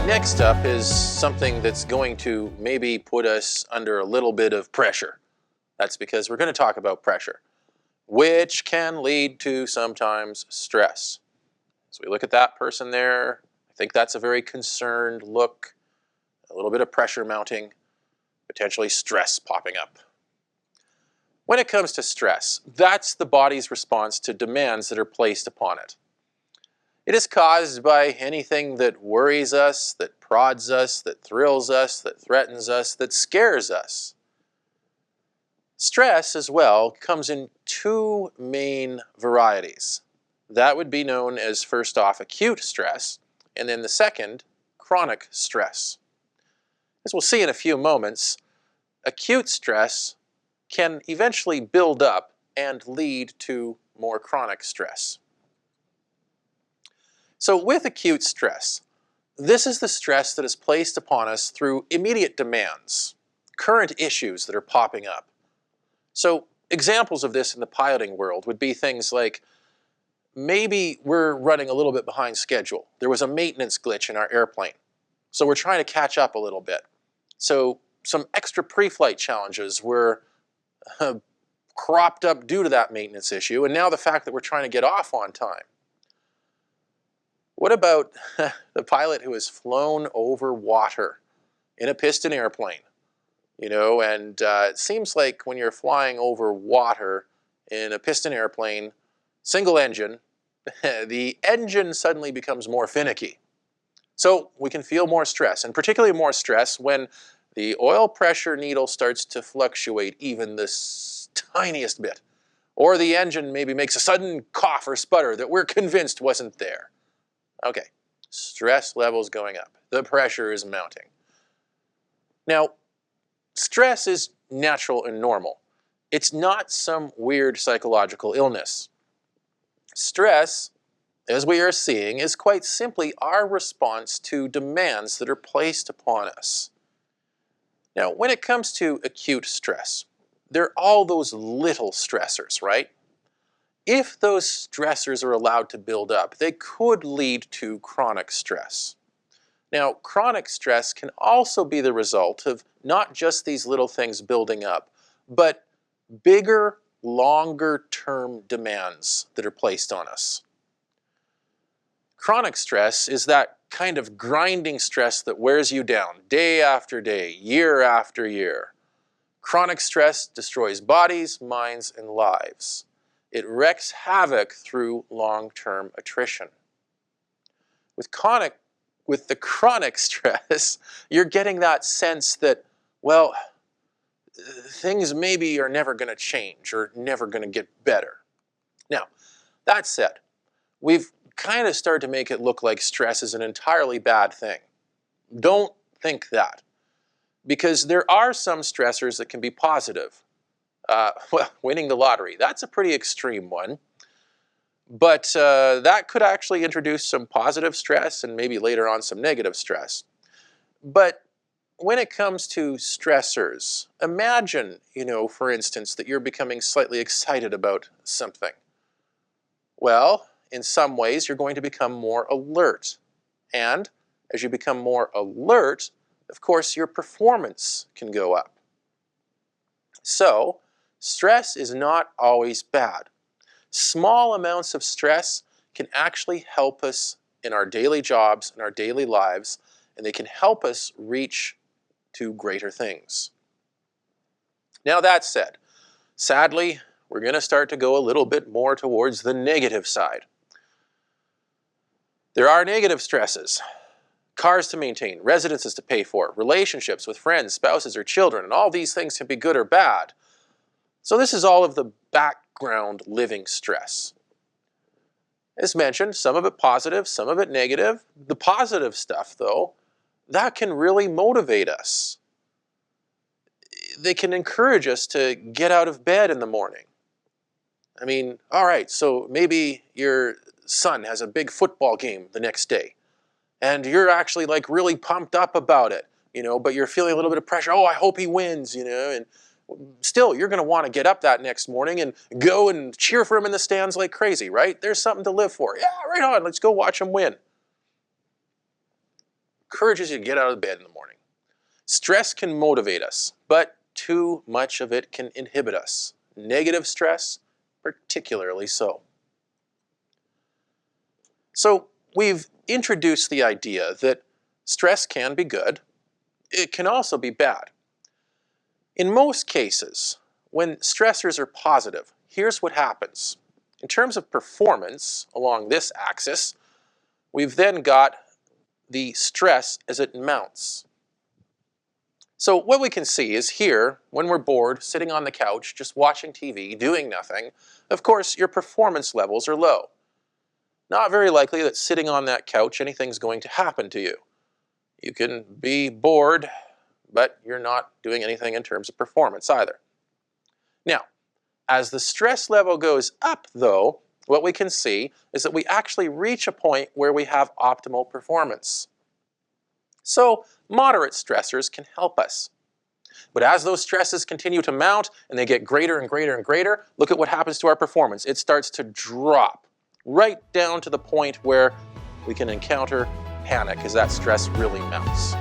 Next up is something that's going to maybe put us under a little bit of pressure. That's because we're going to talk about pressure, which can lead to sometimes stress. So we look at that person there. I think that's a very concerned look, a little bit of pressure mounting, potentially stress popping up. When it comes to stress, that's the body's response to demands that are placed upon it. It is caused by anything that worries us, that prods us, that thrills us, that threatens us, that scares us. Stress, as well, comes in two main varieties. That would be known as, first off, acute stress, and then the second, chronic stress. As we'll see in a few moments, acute stress can eventually build up and lead to more chronic stress. So with acute stress, this is the stress that is placed upon us through immediate demands, current issues that are popping up. So examples of this in the piloting world would be things like, maybe we're running a little bit behind schedule. There was a maintenance glitch in our airplane, so we're trying to catch up a little bit. So some extra pre-flight challenges were cropped up due to that maintenance issue, and now the fact that we're trying to get off on time. What about the pilot who has flown over water in a piston airplane? And it seems like when you're flying over water in a piston airplane, single engine, the engine suddenly becomes more finicky. So we can feel more stress, and particularly more stress when the oil pressure needle starts to fluctuate even the tiniest bit. Or the engine maybe makes a sudden cough or sputter that we're convinced wasn't there. Okay, stress levels going up. The pressure is mounting. Now, stress is natural and normal. It's not some weird psychological illness. Stress, as we are seeing, is quite simply our response to demands that are placed upon us. Now, when it comes to acute stress, there are all those little stressors, right? If those stressors are allowed to build up, they could lead to chronic stress. Now, chronic stress can also be the result of not just these little things building up, but bigger, longer-term demands that are placed on us. Chronic stress is that kind of grinding stress that wears you down day after day, year after year. Chronic stress destroys bodies, minds, and lives. It wreaks havoc through long-term attrition. With the chronic stress, you're getting that sense that, well, things maybe are never going to change or never going to get better. Now, that said, we've kind of started to make it look like stress is an entirely bad thing. Don't think that, because there are some stressors that can be positive. Well, winning the lottery, that's a pretty extreme one. But that could actually introduce some positive stress and maybe later on some negative stress. But when it comes to stressors, imagine, for instance, that you're becoming slightly excited about something. Well, in some ways, you're going to become more alert. And as you become more alert, of course, your performance can go up. So, stress is not always bad. Small amounts of stress can actually help us in our daily jobs, in our daily lives, and they can help us reach to greater things. Now that said, sadly, we're going to start to go a little bit more towards the negative side. There are negative stresses. Cars to maintain, residences to pay for, relationships with friends, spouses, or children, and all these things can be good or bad. So this is all of the background living stress. As mentioned, some of it positive, some of it negative. The positive stuff, though, that can really motivate us. They can encourage us to get out of bed in the morning. I mean, all right, so maybe your son has a big football game the next day, and you're actually like really pumped up about it, but you're feeling a little bit of pressure. Oh, I hope he wins, and still, you're going to want to get up that next morning and go and cheer for him in the stands like crazy, right? There's something to live for. Yeah, right on. Let's go watch him win. encourages you to get out of bed in the morning. Stress can motivate us, but too much of it can inhibit us. Negative stress, particularly so. So we've introduced the idea that stress can be good. It can also be bad. In most cases, when stressors are positive, here's what happens. In terms of performance along this axis, we've then got the stress as it mounts. So what we can see is here, when we're bored, sitting on the couch, just watching TV, doing nothing, of course, your performance levels are low. Not very likely that sitting on that couch, anything's going to happen to you. You can be bored, but you're not doing anything in terms of performance either. Now, as the stress level goes up, though, what we can see is that we actually reach a point where we have optimal performance. So, moderate stressors can help us. But as those stresses continue to mount and they get greater and greater and greater, look at what happens to our performance. It starts to drop right down to the point where we can encounter panic as that stress really mounts.